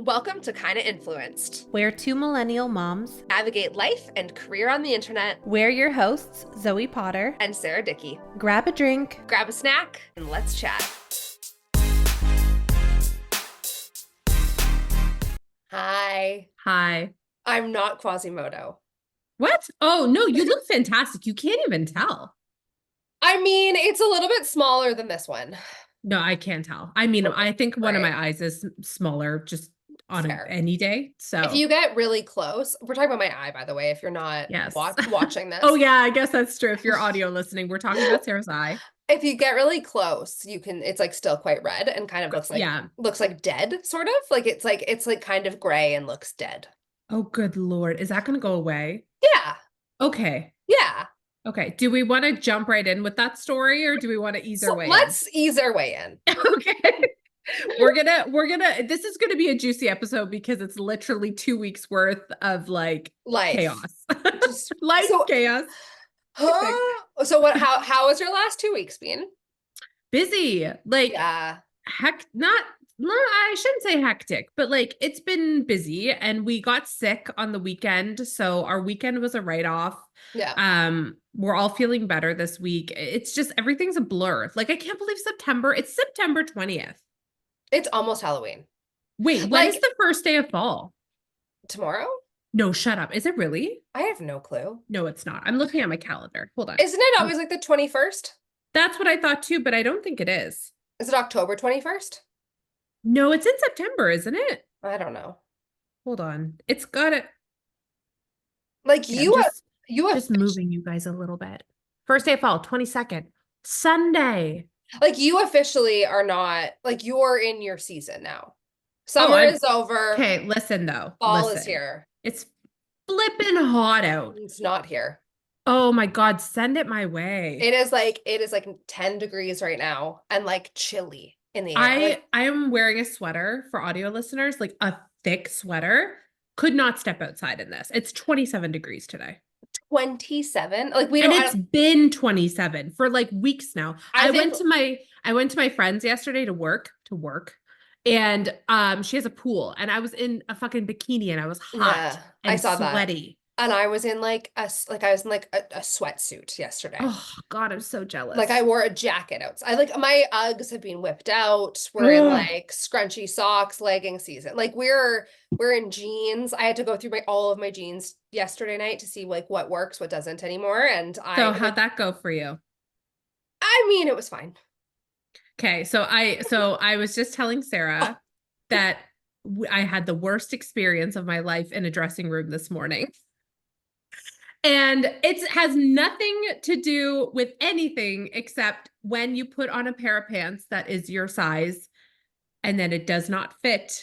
Welcome to Kinda Influenced. We're two millennial moms. Navigate life and career on the internet. We're your hosts, Zoe Potter And Sarah Dickey. Grab a drink, grab a snack, and let's chat. Hi. Hi. I'm not Quasimodo. What? Oh, no, you look fantastic. You can't even tell. I mean, it's a little bit smaller than this one. No, I can't tell. I mean, I think one of Right. my eyes is smaller just on Fair. any day. So If you get really close, we're talking about my eye, by the way, if you're not Yes. watching this. Oh, yeah, I guess that's true. If you're audio listening, we're talking about Sarah's eye. If you get really close, you can, it's like still quite red and kind of looks like dead, sort of. Like it's like kind of gray and looks dead. Oh, good Lord. Is that going to go away? Yeah. Okay. Yeah. Okay. Do we want to jump right in with that story or do we want to ease our way Let's ease our way in. Okay. This is gonna be a juicy episode because it's literally 2 weeks worth of like Life. chaos. Just Life chaos. So how has your last 2 weeks been? Busy. Like Yeah. I shouldn't say hectic, but like it's been busy and we got sick on the weekend. So our weekend was a write-off. Yeah. We're all feeling better this week. It's just everything's a blur. Like I can't believe it's September 20th. It's almost Halloween. Wait, when is the first day of fall? Tomorrow? No, shut up. Is it really? I have no clue. No, it's not. I'm looking at my calendar. Hold on. Isn't it always like the 21st? That's what I thought too, but I don't think it is. Is it October 21st? No, it's in September, isn't it? I don't know. Hold on. It's got it. Like you just moving you guys a little bit. First day of fall, 22nd. Sunday. Like you officially are not, like you're in your season now. Summer is over. Okay, listen though. Fall is here. It's flipping hot out. It's not here. Oh my God, send it my way. It is like 10 degrees right now and like chilly in the air. I am wearing a sweater for audio listeners, like a thick sweater. Could not step outside in this. It's 27 degrees today. 27? Like it's been 27 for like weeks now. I went to my friend's yesterday to work. And she has a pool and I was in a fucking bikini and I was hot and I saw sweaty. That. And I was in a sweatsuit yesterday. Oh God, I'm so jealous. Like I wore a jacket outside. Like my Uggs have been whipped out. We're in like scrunchy socks, legging season. Like we're in jeans. I had to go through all of my jeans yesterday night to see like what works, what doesn't anymore. And how'd that go for you? I mean, it was fine. Okay, so I was just telling Sarah that I had the worst experience of my life in a dressing room this morning. And it has nothing to do with anything except when you put on a pair of pants that is your size and then it does not fit.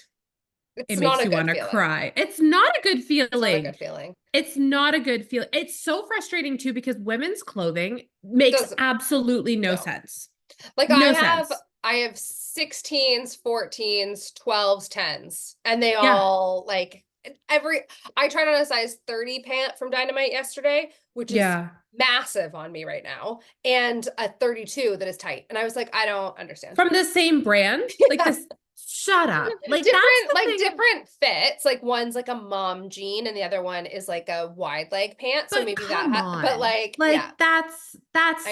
It makes you want to cry. It's not a good feeling. It's not a good feeling. It's so frustrating too because women's clothing makes absolutely no sense. Like I have 16s, 14s, 12s, 10s, and they all like I tried on a size 30 pant from Dynamite yesterday, which is massive on me right now, and a 32 that is tight. And I was like, I don't understand. From the same brand? Like this, shut up. Like different fits. Like one's like a mom jean and the other one is like a wide leg pant. So maybe but like that's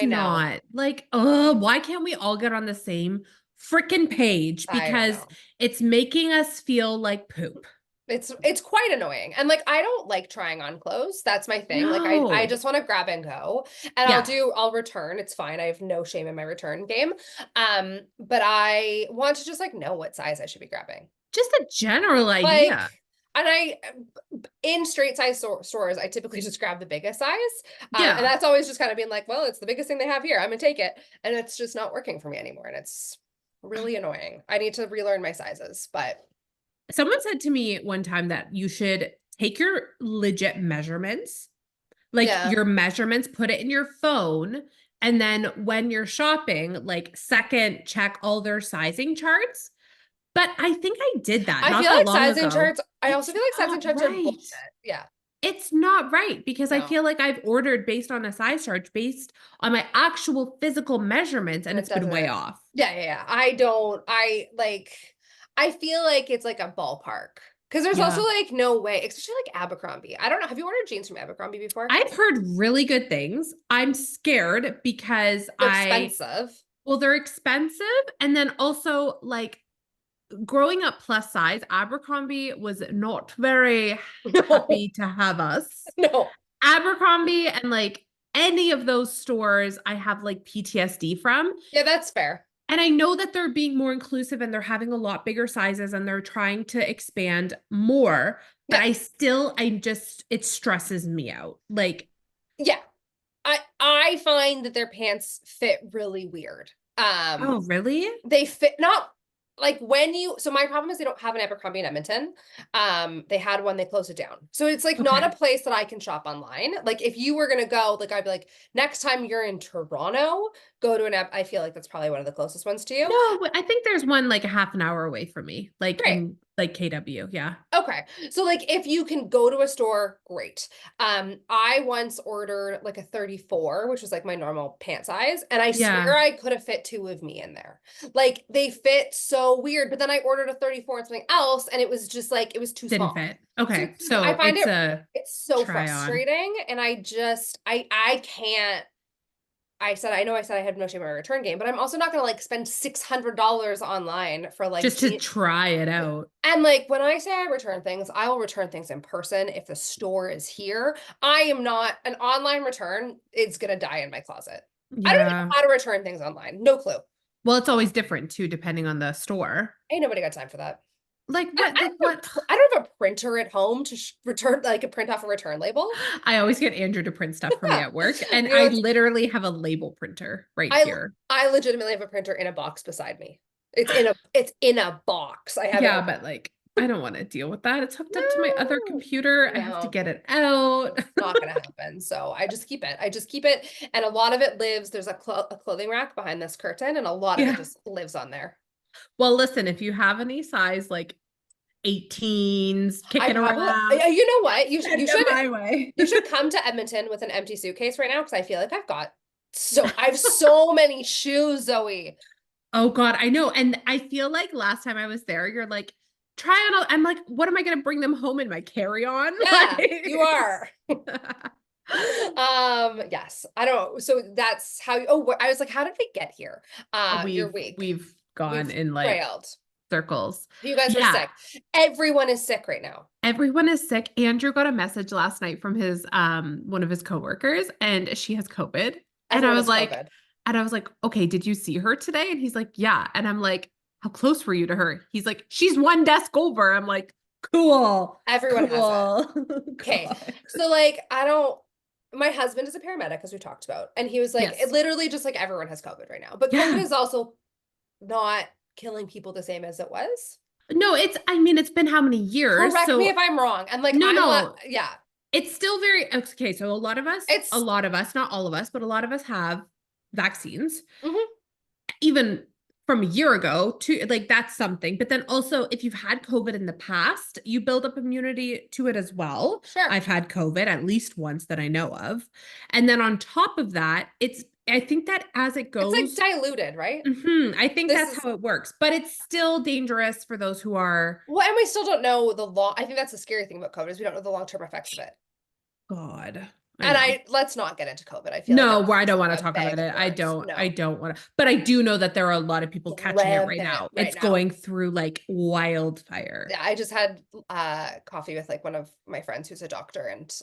not like, why can't we all get on the same freaking page? Because it's making us feel like poop. It's quite annoying. And like I don't like trying on clothes. That's my thing. Like I just want to grab and go. And I'll return. It's fine. I have no shame in my return game. But I want to just like know what size I should be grabbing. Just a general idea. And in straight size stores, I typically just grab the biggest size. And that's always just kind of being like, well, it's the biggest thing they have here. I'm gonna take it. And it's just not working for me anymore. And it's really annoying. I need to relearn my sizes, but someone said to me one time that you should take your legit measurements, like your measurements, put it in your phone. And then when you're shopping, like second check all their sizing charts. But I think I did that. I feel like sizing charts. I also feel like sizing charts are bullshit. Yeah. It's not right because I feel like I've ordered based on a size chart based on my actual physical measurements and it's been way off. Yeah. I feel like it's like a ballpark. Because there's also like no way, especially like Abercrombie. I don't know. Have you ordered jeans from Abercrombie before? I've heard really good things. I'm scared because They're expensive. well, they're expensive. And then also like growing up plus size, Abercrombie was not very happy to have us. No. Abercrombie and like any of those stores I have like PTSD from. Yeah, that's fair. And I know that they're being more inclusive and they're having a lot bigger sizes and they're trying to expand more, but it stresses me out. Like, yeah, I find that their pants fit really weird. oh, really? They fit not like so my problem is they don't have an Abercrombie in Edmonton. They had one, they closed it down. So it's like not a place that I can shop online. Like if you were gonna go, like I'd be like, next time you're in Toronto, go to I feel like that's probably one of the closest ones to you. No, I think there's one like a half an hour away from me, like Great. in like KW. Yeah. Okay. So like if you can go to a store, great. I once ordered like a 34, which was like my normal pant size, and I swear I could have fit 2 of me in there. Like they fit so weird, but then I ordered a 34 and something else, and it was just like it was too Didn't small. fit. Okay. So I find it's so frustrating, and I can't. I said I had no shame in my return game, but I'm also not gonna like spend $600 online for like just to try it out. And like when I say I return things, I will return things in person if the store is here. I am not an online return. It's gonna die in my closet. Yeah. I don't even know how to return things online. No clue. Well, it's always different too, depending on the store. Ain't nobody got time for that. Like what? I don't have a printer at home to return, like a print off a return label. I always get Andrew to print stuff for me at work, and I literally have a label printer here. I legitimately have a printer in a box beside me. It's in a box. I have it. But like I don't want to deal with that. It's hooked up to my other computer. I have to get it out. It's not gonna happen. So I just keep it. And a lot of it lives. There's a clothing rack behind this curtain, and a lot of it just lives on there. Well, listen, if you have any size like 18s kicking around, you know what? You should come to Edmonton with an empty suitcase right now, because I feel like I have so many shoes, Zoe. Oh God, I know. And I feel like last time I was there, you're like, try on. I'm like, what am I going to bring them home in my carry-on? Yeah, you are. Yes, I don't know. So that's how I was like, how did we get here? Your week. We've gone in like circles. You guys are sick. Everyone is sick right now. Everyone is sick. Andrew got a message last night from his one of his coworkers, and she has COVID. And I was like, okay, did you see her today? And he's like, yeah. And I'm like, how close were you to her? He's like, she's one desk over. I'm like, cool. Everyone has it. Okay. So like, my husband is a paramedic, as we talked about. And he was like, it literally just like everyone has COVID right now. But COVID is also not killing people the same as it was. No, it's been how many years? Correct me if I'm wrong. And like, yeah. It's still very, okay. So a lot of us, not all of us, but a lot of us have vaccines. Mm-hmm. Even from a year ago to like, that's something. But then also if you've had COVID in the past, you build up immunity to it as well. Sure. I've had COVID at least once that I know of. And then on top of that, I think that as it goes, it's like diluted, right? Mm-hmm, I think that's how it works, but it's still dangerous for those who are. Well, and we still don't know I think that's the scary thing about COVID is we don't know the long-term effects of it. God. Let's not get into COVID. I feel I don't want to talk about it. I don't want to, but I do know that there are a lot of people catching it right now. It's going through like wildfire. Yeah, I just had coffee with like one of my friends who's a doctor, and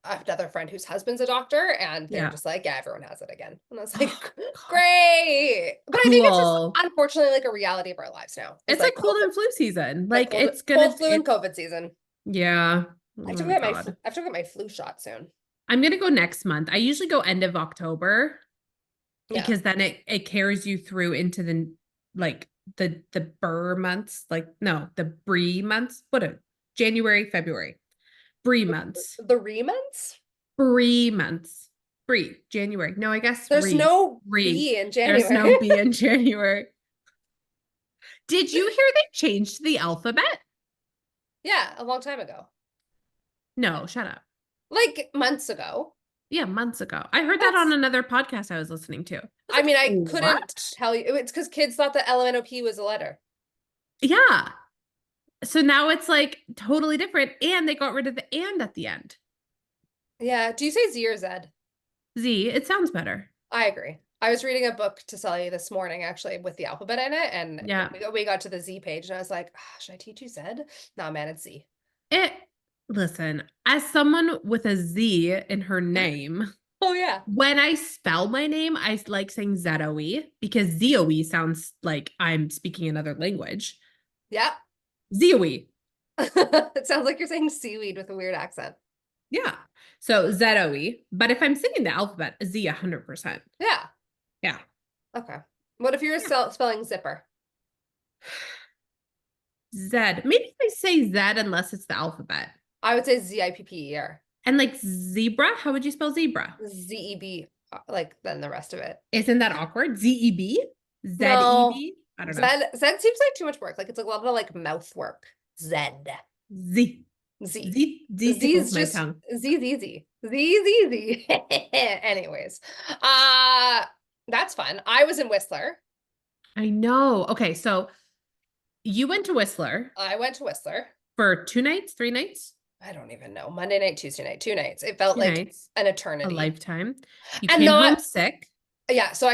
another friend whose husband's a doctor, and they're just like, yeah, everyone has it again. And I was like, great. But I think it's just unfortunately like a reality of our lives now. It's like cold and flu season. Like it's cold flu and COVID season. Yeah. I have to get my flu shot soon. I'm going to go next month. I usually go end of October because then it carries you through into the burr months, the brie months. January, February, brie months. The re months? Brie months. Brie, January. No, I guess there's no B in January. There's no B in January. Did you hear they changed the alphabet? Yeah, a long time ago. No, shut up. Like months ago. Yeah, months ago. I heard that on another podcast I was listening to. I couldn't tell you. It's because kids thought that LMNOP was a letter. Yeah. So now it's like totally different. And they got rid of the and at the end. Yeah. Do you say Z or Z? Z, it sounds better. I agree. I was reading a book to Sully this morning, actually, with the alphabet in it, and Yeah. we got to the Z page, and I was like, should I teach you Z? No, man, it's Z. It, listen, as someone with a Z in her name, Oh yeah. when I spell my name, I like saying Zoe because Zoe sounds like I'm speaking another language. Yeah. Zoe. It sounds like you're saying seaweed with a weird accent. Yeah. So Zoe. But if I'm singing the alphabet, a Z 100%. Yeah. Yeah. Okay. What if you're spelling zipper? Z. Maybe I say Z unless it's the alphabet. I would say Zipper. And like zebra, how would you spell zebra? Zeb, like then the rest of it. Isn't that awkward? Z-E-B? No. Z-E-B? I don't know. Zed seems like too much work. Like it's a lot of like mouth work. Zed. Z. Z. Z tickles my tongue. Z. Anyways. That's fun. I was in Whistler. I know. Okay, so you went to Whistler I went to Whistler. for 2 nights, 3 nights? I don't even know. Monday night, Tuesday night, 2 nights. It felt 2 like nights, an a eternity. lifetime. You And came home not sick. Yeah, so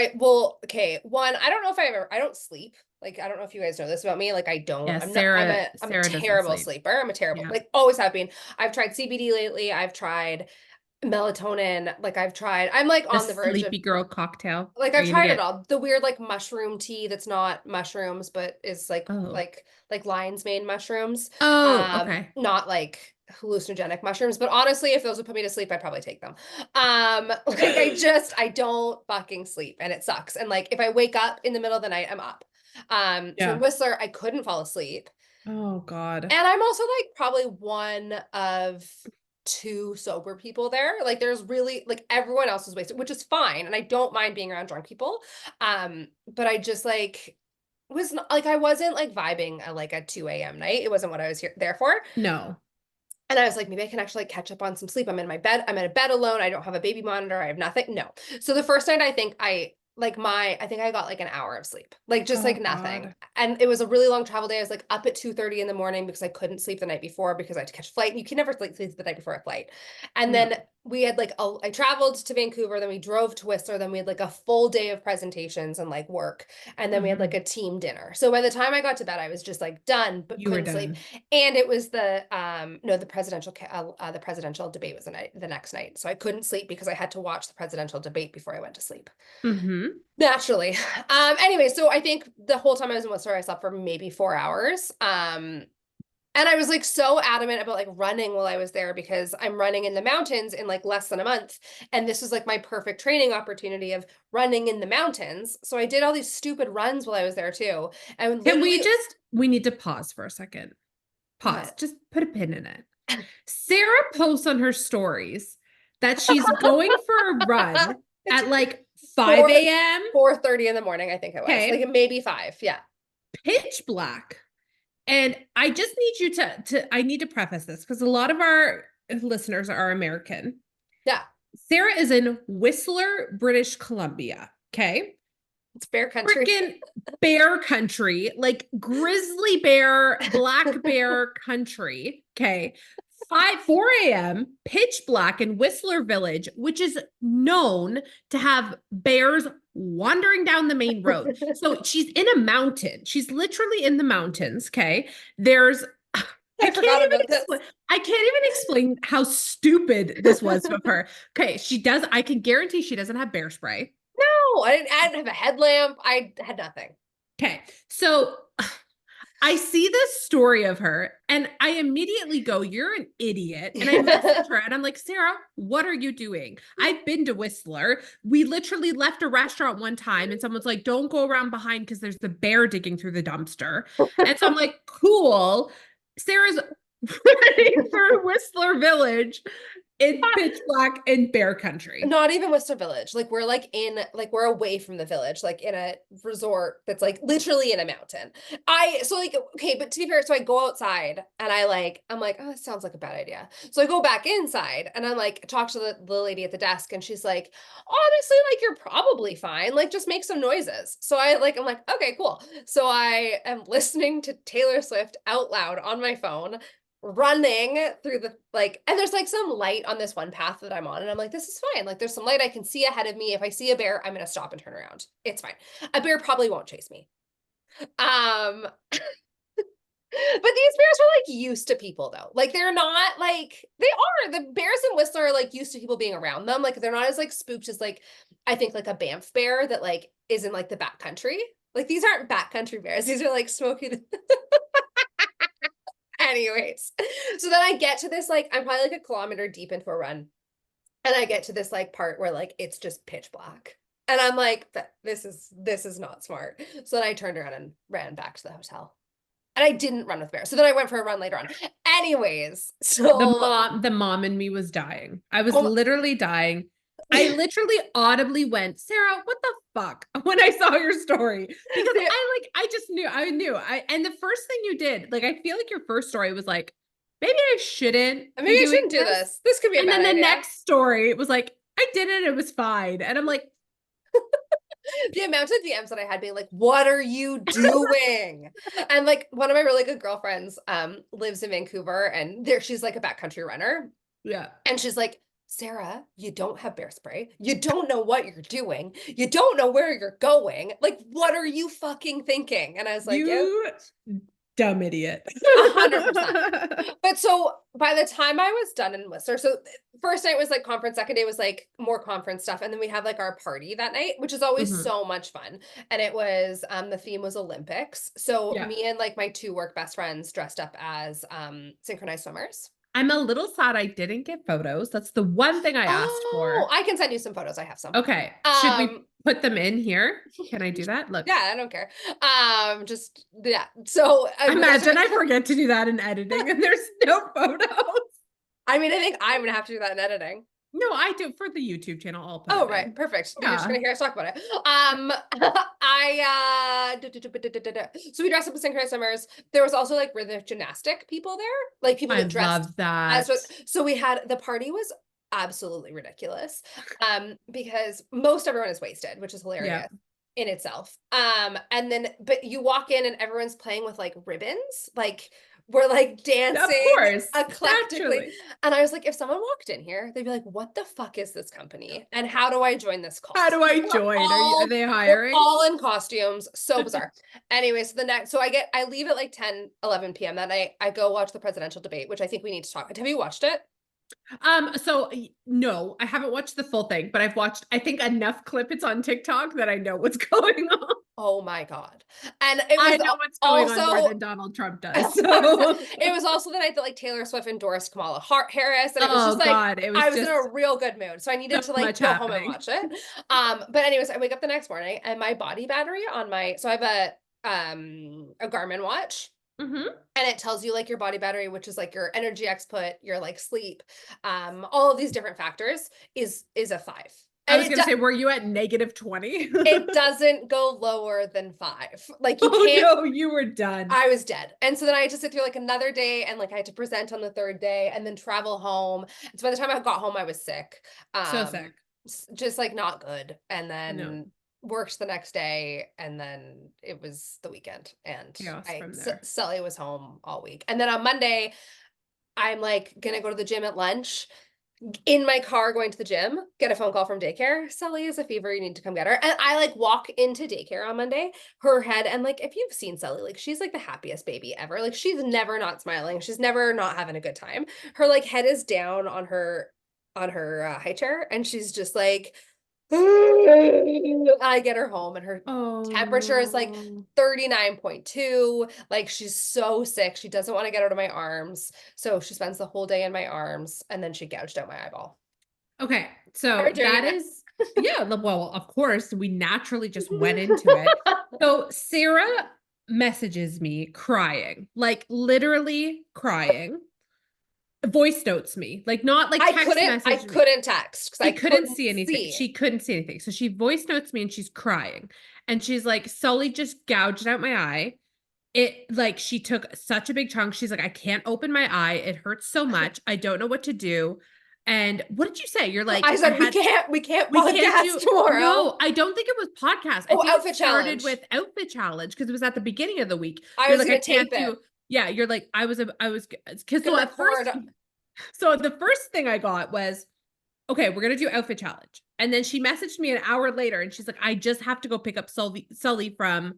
okay, one, I don't know if I don't sleep. Like, I don't know if you guys know this about me. Like, I don't, Yeah, I'm Sarah a doesn't terrible sleep. sleeper. I'm a terrible, Yeah. like, always have been. I've tried CBD lately. I've tried melatonin. Like, I'm like The on the verge of, sleepy girl cocktail. like, Are I've you gonna tried it get all. The weird, like, mushroom tea that's not mushrooms, but is oh. like lion's mane mushrooms. Oh, okay. Not like hallucinogenic mushrooms, but honestly, if those would put me to sleep, I'd probably take them. Like I don't fucking sleep and it sucks. And like if I wake up in the middle of the night, I'm up. So Yeah. in Whistler, I couldn't fall asleep. Oh God. And I'm also like probably one of 2 sober people there. Like there's really like everyone else is wasted, which is fine. And I don't mind being around drunk people. But I just like was not like I wasn't like vibing at like a 2 a.m. night. It wasn't what I was there for. No. And I was like, maybe I can actually like catch up on some sleep. I'm in my bed. I'm in a bed alone. I don't have a baby monitor. I have nothing. No. So the first night, I think I got like an hour of sleep, like just like nothing. God. And it was a really long travel day. I was like up at 2:30 in the morning because I couldn't sleep the night before because I had to catch a flight. You can never sleep the night before a flight. And then we had like, I traveled to Vancouver, then we drove to Whistler, then we had like a full day of presentations and like work. And then we had like a team dinner. So by the time I got to bed, I was just like done, but You were couldn't sleep. done. And it was the presidential debate was the next night. So I couldn't sleep because I had to watch the presidential debate before I went to sleep. Mm-hmm. Naturally. Anyway, so I think the whole time I was in Whistler, I slept for maybe 4 hours. And I was like so adamant about like running while I was there because I'm running in the mountains in like less than a month. And this was like my perfect training opportunity of running in the mountains. So I did all these stupid runs while I was there too. And We need to pause for a second. Pause. What? Just put a pin in it. Sarah posts on her stories that she's going for a run at like 5 a.m. 4:30 in the morning, I think it was. Okay. Like maybe 5. Yeah. Pitch black. And I just need you I need to preface this because a lot of our listeners are American. Yeah. Sarah is in Whistler, British Columbia. Okay. It's bear country. Freaking bear country, like grizzly bear, black bear country. Okay. 4 a.m., pitch black in Whistler Village, which is known to have bears wandering down the main road. So she's in a mountain. She's literally in the mountains. Okay. I can't even explain how stupid this was of her. Okay. I can guarantee she doesn't have bear spray. No, I didn't have a headlamp. I had nothing. Okay. So I see this story of her and I immediately go, you're an idiot. And I message her and I'm like, Sarah, what are you doing? I've been to Whistler. We literally left a restaurant one time and someone's like, don't go around behind because there's the bear digging through the dumpster. And so I'm like, cool. Sarah's running for Whistler Village in pitch black in bear country. Not even Worcester Village. Like we're like in like we're away from the village, like in a resort that's like literally in a mountain. So like okay, but to be fair, so I go outside and I'm like, oh, this sounds like a bad idea. So I go back inside and I'm like talk to the lady at the desk and she's like, honestly, like you're probably fine. Like just make some noises. So I'm like, okay, cool. So I am listening to Taylor Swift out loud on my phone, running through the like, and there's like some light on this one path that I'm on, and I'm like, this is fine. Like there's some light I can see ahead of me. If I see a bear, I'm gonna stop and turn around. It's fine. A bear probably won't chase me. But these bears are like used to people though. Like they're not like the bears in Whistler are like used to people being around them. Like they're not as like spooked as like I think like a Banff bear that like is in like the backcountry. Like these aren't backcountry bears. These are like smoky. Anyways, so then I get to this, like, I'm probably like a kilometer deep into a run. And I get to this like part where like it's just pitch black. And I'm like, this is not smart. So then I turned around and ran back to the hotel. And I didn't run with bear. So then I went for a run later on. Anyways, so the mom in me was dying. I was literally dying. I literally audibly went, Sarah, what the fuck? When I saw your story, because I knew. And the first thing you did, like, I feel like your first story was like, maybe I shouldn't do this. This could be a bad idea. And then the next story, it was like, I did it. It was fine. And I'm like, the amount of DMs that I had being like, what are you doing? And like one of my really good girlfriends lives in Vancouver and she's like a backcountry runner. Yeah. And she's like, Sarah, you don't have bear spray. You don't know what you're doing. You don't know where you're going. Like, what are you fucking thinking? And I was like, you dumb idiot. 100%. But so by the time I was done in Whistler, so first night was like conference, second day was like more conference stuff. And then we had like our party that night, which is always so much fun. And it was, the theme was Olympics. So me and like my two work best friends dressed up as synchronized swimmers. I'm a little sad I didn't get photos. That's the one thing I asked for. I can send you some photos. I have some. Okay. Should we put them in here? Can I do that? Look. Yeah, I don't care. So imagine I forget to do that in editing and there's no photos. I mean, I think I'm gonna have to do that in editing. No, I do for the YouTube channel. I'll put it right. In. Perfect. Yeah. You're just gonna hear us talk about it. So we dressed up as synchronized swimmers. There was also like rhythmic gymnastic people there, like people that dressed. Love that. So we had the party was absolutely ridiculous, because most everyone is wasted, which is hilarious in itself. And then but you walk in and everyone's playing with like ribbons, like. We're like dancing, of course, eclectically. Naturally. And I was like, if someone walked in here, they'd be like, what the fuck is this company? And how do I join this cult? How do I join? Are they hiring? We're all in costumes. So bizarre. Anyway, so I leave at like 10, 11 p.m. that night. I go watch the presidential debate, which I think we need to talk about. Have you watched it? So no, I haven't watched the full thing, but I've watched, I think, enough clips on TikTok that I know what's going on. Oh my God. And it was I know what's going on more than Donald Trump does. So it was also the night that like Taylor Swift endorsed Kamala Harris. And it was just like, God, I was in a real good mood. So I needed to like go home and watch it. But anyways, I wake up the next morning and my body battery on so I have a Garmin watch. And it tells you like your body battery, which is like your energy output, your like sleep, all of these different factors is a 5. I was going to say, were you at negative 20? It doesn't go lower than 5. Like you can't. No, you were done. I was dead. And so then I had to sit through like another day and like I had to present on the third day and then travel home. And so by the time I got home, I was sick. So sick. Just like not good. And then worked the next day and then it was the weekend and Sully was home all week. And then on Monday, I'm like gonna go to the gym at lunch. In my car going to the gym, get a phone call from daycare. Sully has a fever, you need to come get her. And I like walk into daycare on Monday, her head, and like if you've seen Sully, like she's like the happiest baby ever. Like she's never not smiling, she's never not having a good time. Her like head is down on her high chair and she's just like I get her home and her temperature is like 39.2. Like she's so sick. She doesn't want to get out of my arms. So she spends the whole day in my arms and then she gouged out my eyeball. Okay. So that is, well, of course, we naturally just went into it. So Sarah messages me crying, like literally crying. voice notes me, like not like text message I me. couldn't text because She I couldn't see anything. see. She couldn't see anything. So she voice notes me and she's crying. And she's like, Sully just gouged out my eye. It like she took such a big chunk. She's like, I can't open my eye. It hurts so much. I don't know what to do. And what did you say? You're like, I said we can't we podcast can't do tomorrow. No, I don't think it was podcast. I Oh, think outfit it started challenge. with outfit challenge because it was at the beginning of the week. I You're was like, gonna I can't tape do. it. Yeah, you're like, I was because Gonna so at first, record. so the first thing I got was, okay, we're gonna do outfit challenge. And then she messaged me an hour later and she's like, I just have to go pick up Sully from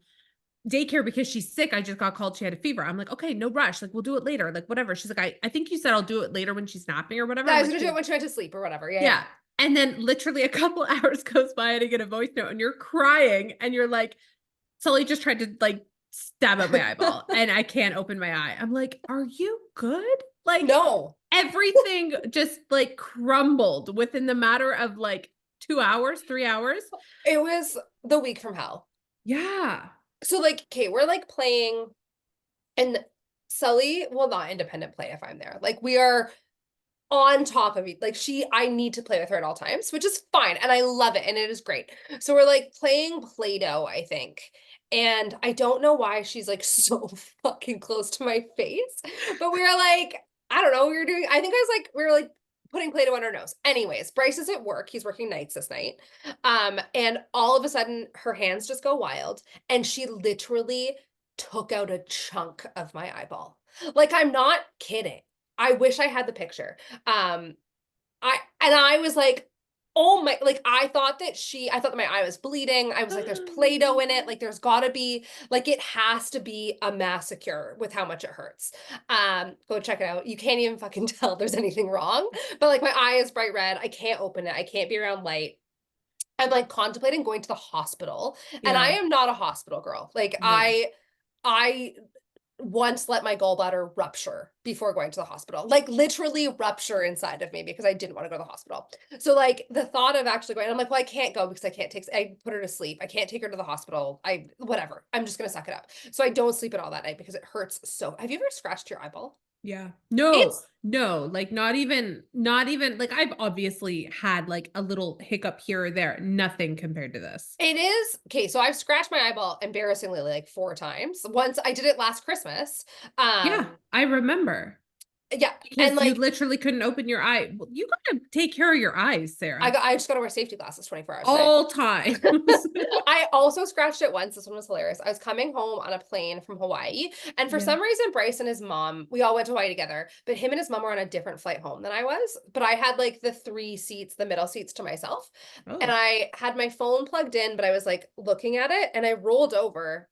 daycare because she's sick. I just got called. She had a fever. I'm like, okay, no rush. Like, we'll do it later. Like, whatever. She's like, I think you said I'll do it later when she's napping or whatever. Yeah, I I'm was like, gonna do it when she went to sleep or whatever. yeah. And then literally a couple hours goes by and I get a voice note and you're crying and you're like, Sully just tried to like stab up my eyeball and I can't open my eye. I'm like, are you good? Like, no. Everything just like crumbled within the matter of like 2 hours, 3 hours. It was the week from hell. Yeah. So like, okay, we're like playing, and Sully will not independent play if I'm there. Like we are on top of it. Like I need to play with her at all times, which is fine. And I love it. And it is great. So we're like playing Play-Doh, I think. And I don't know why she's like so fucking close to my face, but we were like, I don't know, we were like putting Play-Doh on her nose. Anyways, Bryce is at work. He's working nights this night. And all of a sudden her hands just go wild. And she literally took out a chunk of my eyeball. Like, I'm not kidding. I wish I had the picture. I was like, oh my, like I thought that my eye was bleeding. I was like, there's Play-Doh in it. Like there's gotta be, like it has to be a massacre with how much it hurts. Go check it out. You can't even fucking tell there's anything wrong. But like my eye is bright red. I can't open it. I can't be around light. I'm like contemplating going to the hospital. And I am not a hospital girl. Like No. I once let my gallbladder rupture before going to the hospital, like literally rupture inside of me because I didn't want to go to the hospital. So like the thought of actually going, I'm like, well, I can't go because I put her to sleep. I can't take her to the hospital. Whatever. I'm just going to suck it up. So I don't sleep at all that night because it hurts so. Have you ever scratched your eyeball? Yeah. No, like not even like I've obviously had like a little hiccup here or there. Nothing compared to this. It is okay. So I've scratched my eyeball embarrassingly like 4 times. Once I did it last Christmas. Yeah, I remember. Yeah. Because and like you literally couldn't open your eye. Well, you gotta take care of your eyes, Sarah. I just gotta wear safety glasses 24 hours all times. I also scratched it once. This one was hilarious. I was coming home on a plane from Hawaii, and for some reason, Bryce and his mom, we all went to Hawaii together, but him and his mom were on a different flight home than I was. But I had like the 3 seats, the middle seats to myself. Oh. And I had my phone plugged in, but I was like looking at it and I rolled over.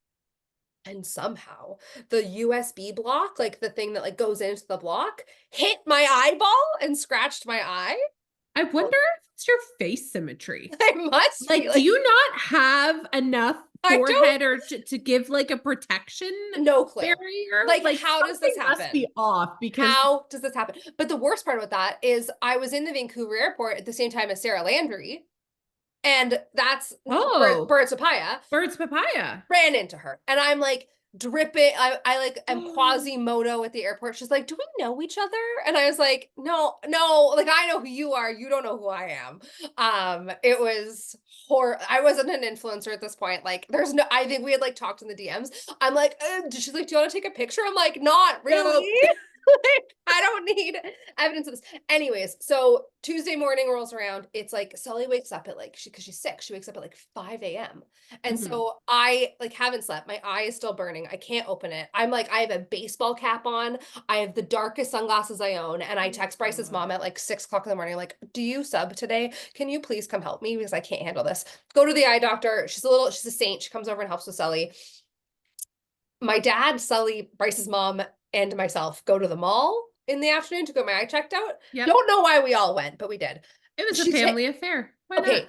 And somehow the USB block, like the thing that like goes into the block, hit my eyeball and scratched my eye. I wonder if it's your face symmetry. I must like, be, do you not have enough forehead or to give like a protection? No clue. Barrier? Like how does this happen? Must be off because how does this happen? But the worst part about that is I was in the Vancouver airport at the same time as Sarah Landry. And that's Birds Papaya. Birds Papaya. Ran into her. And I'm like dripping. I like am Quasimodo at the airport. She's like, do we know each other? And I was like, no, like I know who you are. You don't know who I am. It was horrible. I wasn't an influencer at this point. Like I think we had like talked in the DMs. I'm like, she's like, do you want to take a picture? I'm like, not really. Like, I don't need evidence of this. Anyways, so Tuesday morning rolls around. It's like Sully wakes up at like, because she's sick. She wakes up at like 5 a.m. And so I like haven't slept. My eye is still burning. I can't open it. I'm like, I have a baseball cap on. I have the darkest sunglasses I own. And I text Bryce's mom at like 6 o'clock in the morning, like, do you sub today? Can you please come help me? Because I can't handle this. Go to the eye doctor. She's a saint. She comes over and helps with Sully. My dad, Sully, Bryce's mom, and myself go to the mall in the afternoon to get my eye checked out. Yep. Don't know why we all went, but we did. It was a family affair. Why not?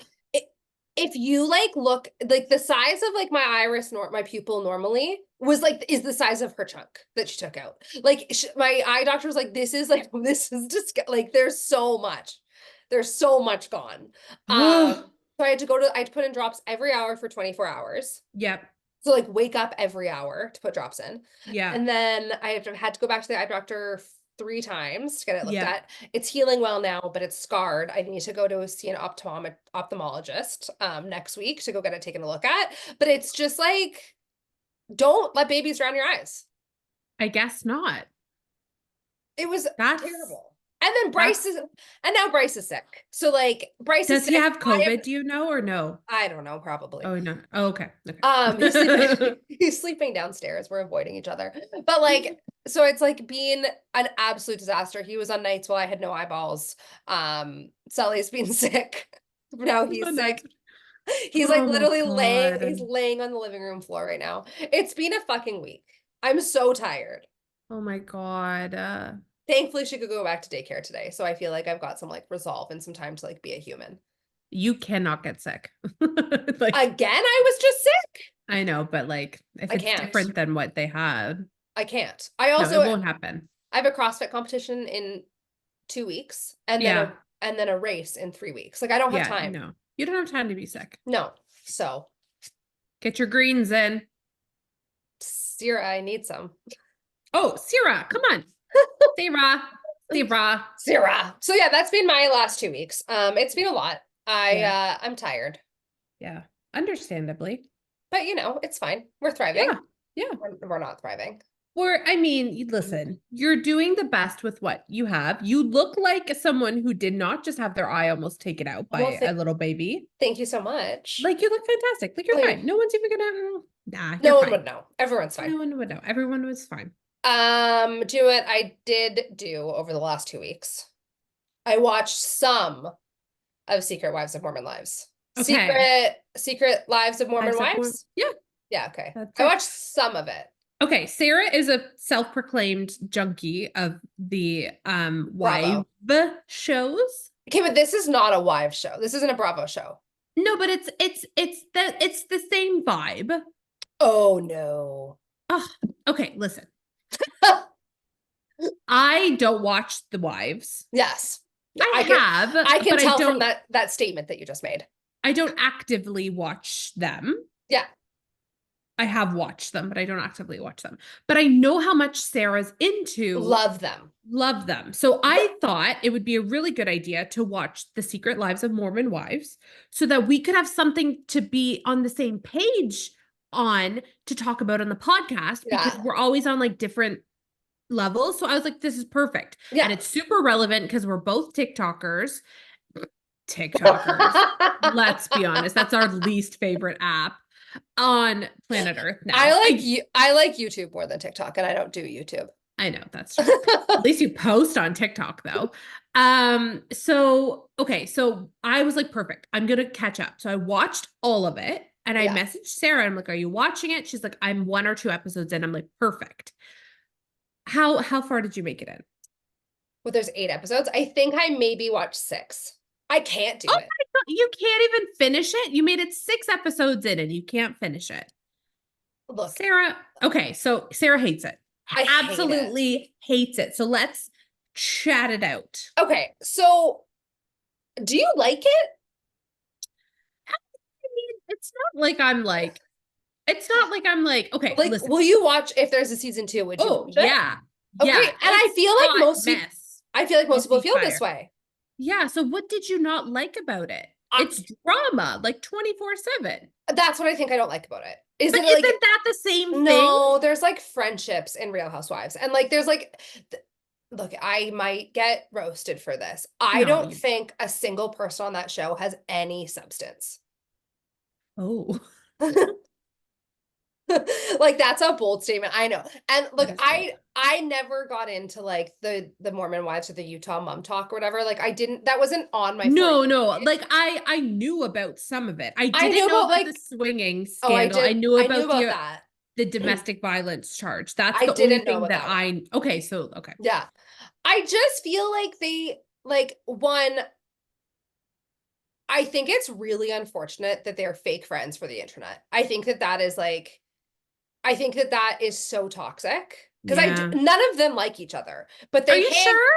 If you like look like the size of like my iris, my pupil normally was like is the size of her chunk that she took out. Like my eye doctor was like, this is just like there's so much gone. So I had to put in drops every hour for 24 hours. Yep. So like wake up every hour to put drops in. Yeah. And then I had to go back to the eye doctor 3 times to get it looked Yeah. at. It's healing well now, but it's scarred. I need to go to see an ophthalmologist next week to go get it taken a look at. But it's just like, don't let babies drown your eyes. I guess not. It was That's terrible. And then now Bryce is sick. So like Bryce is Does he sick. have COVID? Do you know or no? I don't know, probably. Oh no. Oh, okay. Okay. He's sleeping downstairs. We're avoiding each other. But like, so it's like being an absolute disaster. He was on nights while I had no eyeballs. Sully's been sick. Now he's sick. He's like literally laying on the living room floor right now. It's been a fucking week. I'm so tired. Oh my God. Thankfully, she could go back to daycare today. So I feel like I've got some like resolve and some time to like be a human. You cannot get sick. Like, again, I was just sick. I know, but like if it's different than what they had. I can't. It won't happen. I have a CrossFit competition in 2 weeks and then a race in 3 weeks. Like I don't have time. No. You don't have time to be sick. No. So get your greens in. Sarah, I need some. Oh, Sarah, come on. Sarah. So yeah, that's been my last 2 weeks. It's been a lot. I'm tired. Yeah, understandably. But it's fine. We're thriving. Yeah. We're not thriving. Listen, you're doing the best with what you have. You look like someone who did not just have their eye almost taken out by a little baby. Thank you so much. Like you look fantastic. Like you're fine. No one's even gonna no one would know. Everyone's fine. No one would know. Everyone was fine. Do what I did do over the last 2 weeks. I watched some of Secret Wives of Mormon Lives. Okay. Secret Lives of Mormon Wives? Yeah. Yeah, okay. I watched some of it. Okay, Sarah is a self-proclaimed junkie of the wife shows. Okay, but this is not a wives show. This isn't a Bravo show. No, but it's the same vibe. Oh no. Oh, okay, listen. I don't watch the wives. Yes. I can tell from that statement that you just made. I don't actively watch them. Yeah. I have watched them, but I don't actively watch them. But I know how much Sarah's into. Love them. So I thought it would be a really good idea to watch The Secret Lives of Mormon Wives so that we could have something to be on the same page on to talk about on the podcast because we're always on like different levels. So I was like, this is perfect. Yeah. And it's super relevant because we're both TikTokers. Let's be honest. That's our least favorite app on planet Earth now. I like YouTube more than TikTok, and I don't do YouTube. I know, that's true. At least you post on TikTok though. So I was like, perfect. I'm gonna catch up. So I watched all of it and I messaged Sarah. I'm like, are you watching it? She's like, I'm 1 or 2 episodes in. I'm like, perfect. How far did you make it in? Well, there's 8 episodes. I think I maybe watched 6. I can't do it. My God, you can't even finish it? You made it 6 episodes in and you can't finish it. Look, Sarah. Okay, so Sarah hates it. Absolutely hates it. So let's chat it out. Okay, so do you like it? I mean, it's not like I'm like, okay, like, listen. Will you watch if there's a season 2? Would you watch it? Yeah. Okay, yeah, and I feel like most people feel this way. Yeah, so what did you not like about it? It's drama, like 24/7. That's what I think I don't like about it. Isn't that the same thing? No, there's like friendships in Real Housewives. And like there's like look, I might get roasted for this. I don't think a single person on that show has any substance. Oh. Like that's a bold statement. I know. And look, I never got into like the Mormon Wives or the Utah Mom Talk or whatever. Like that wasn't on my No. Like I knew about some of it. I didn't know about the swinging scandal. I knew about that. The domestic violence charge. That's the only thing that okay. Yeah. I just feel like they I think it's really unfortunate that they're fake friends for the internet. I think that is so toxic because none of them like each other. But are you sure?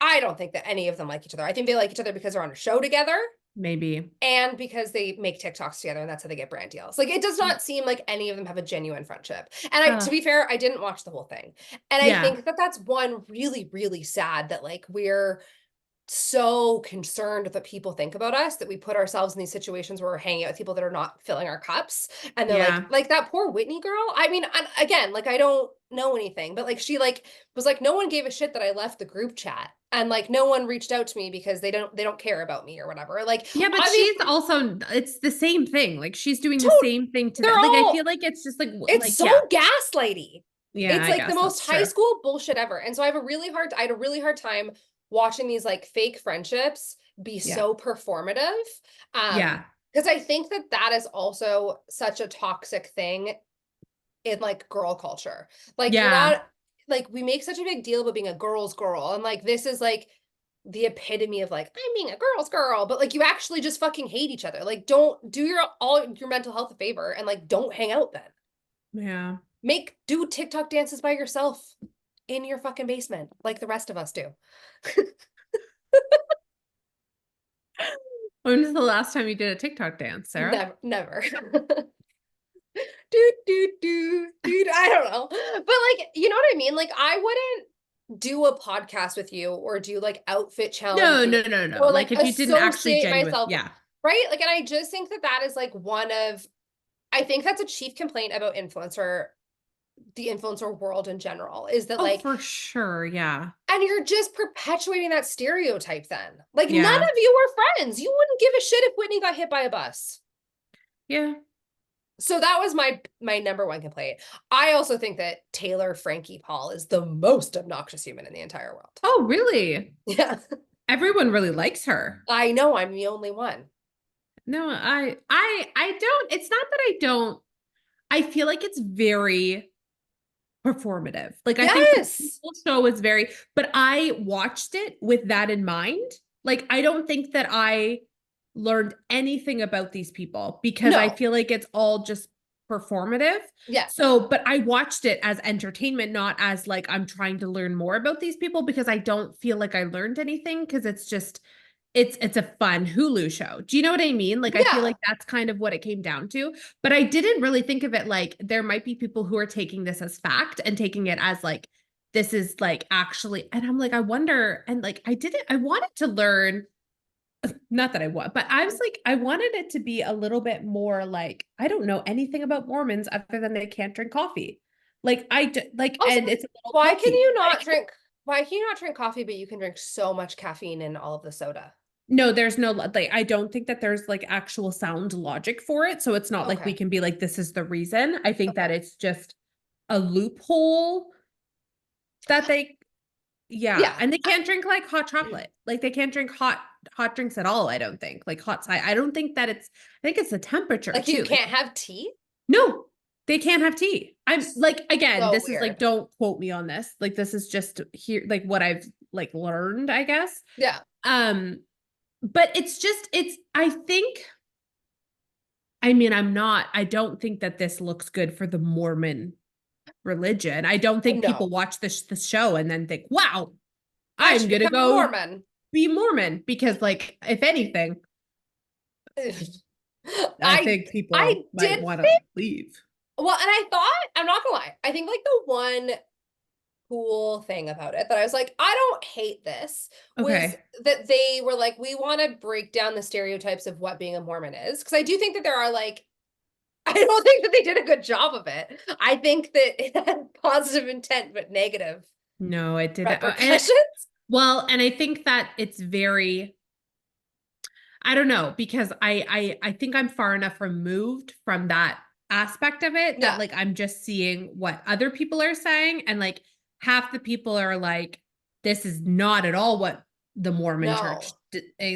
I don't think that any of them like each other. I think they like each other because they're on a show together. Maybe. And because they make TikToks together and that's how they get brand deals. Like, it does not seem like any of them have a genuine friendship. And to be fair, I didn't watch the whole thing. And I think that that's one really, really sad that like we're so concerned with what people think about us that we put ourselves in these situations where we're hanging out with people that are not filling our cups. And they're like that poor Whitney girl. I mean, again, like I don't know anything, but like she like was like, no one gave a shit that I left the group chat. And like no one reached out to me because they don't care about me or whatever. Like, yeah, but she's also, it's the same thing. Like she's doing the same thing to them. Like I feel like it's just like it's so gaslighty. Yeah, it's like the most high school bullshit ever. And so I had a really hard time watching these like fake friendships be so performative. Because I think that is also such a toxic thing in like girl culture. Like you're not like, we make such a big deal about being a girl's girl. And like, this is like the epitome of like, I'm being a girl's girl, but like you actually just fucking hate each other. Like, don't do your mental health a favor and like, don't hang out then. Yeah. Do TikTok dances by yourself in your fucking basement, like the rest of us do. When was the last time you did a TikTok dance, Sarah? Never. Dude, I don't know. But like, you know what I mean? Like, I wouldn't do a podcast with you or do like outfit challenge. No. Or like if you didn't actually myself. Right? Like, and I just think that is like I think that's a chief complaint about the influencer world in general, is that like, for sure. Yeah. and you're just perpetuating that stereotype then. Like, none of you are friends. You wouldn't give a shit if Whitney got hit by a bus. Yeah. So that was my number one complaint. I also think that Taylor Frankie Paul is the most obnoxious human in the entire world. Oh, really? Yeah. Everyone really likes her. I know, I'm the only one. No, I don't. It's not that I don't. I feel like it's very performative. Like I think the whole show is very, but I watched it with that in mind. Like I don't think that I learned anything about these people because I feel like it's all just performative. Yeah. So, but I watched it as entertainment, not as like I'm trying to learn more about these people, because I don't feel like I learned anything, because it's just it's a fun Hulu show. Do you know what I mean? Like, I feel like that's kind of what it came down to. But I didn't really think of it like there might be people who are taking this as fact and taking it as like, this is like actually, and I'm like, I wonder, and like, I wanted to learn, not that I want, but I was like, I wanted it to be a little bit more like, I don't know anything about Mormons other than they can't drink coffee. Like, also, and it's a little why can you not drink coffee, but you can drink so much caffeine in all of the soda? No, there's no, like, I don't think that there's like actual sound logic for it. So it's not like we can be like, this is the reason. I think that it's just a loophole that and they can't drink like hot chocolate. Like they can't drink hot drinks at all. I don't think like hot side. I don't think that I think it's the temperature. Like, you can't have tea? No, they can't have tea. I'm like, again, this weird. is like, don't quote me on this. Like, this is just here, like what I've like learned, I guess. Yeah. But I don't think that this looks good for the Mormon religion. I don't think people watch the show and then think, wow, I'm going to go be Mormon, because like, if anything, I think people might want to leave. Well, and I thought, I'm not gonna lie, I think like the one cool thing about it that I was like, I don't hate this, was that they were like, we want to break down the stereotypes of what being a Mormon is. Because I do think that there are like, I don't think that they did a good job of it. I think that it had positive intent, but negative. No, it didn't. Repercussions. And I think that it's very, I don't know, because I think I'm far enough removed from that aspect of it that like, I'm just seeing what other people are saying, and like half the people are like, this is not at all what the Mormon church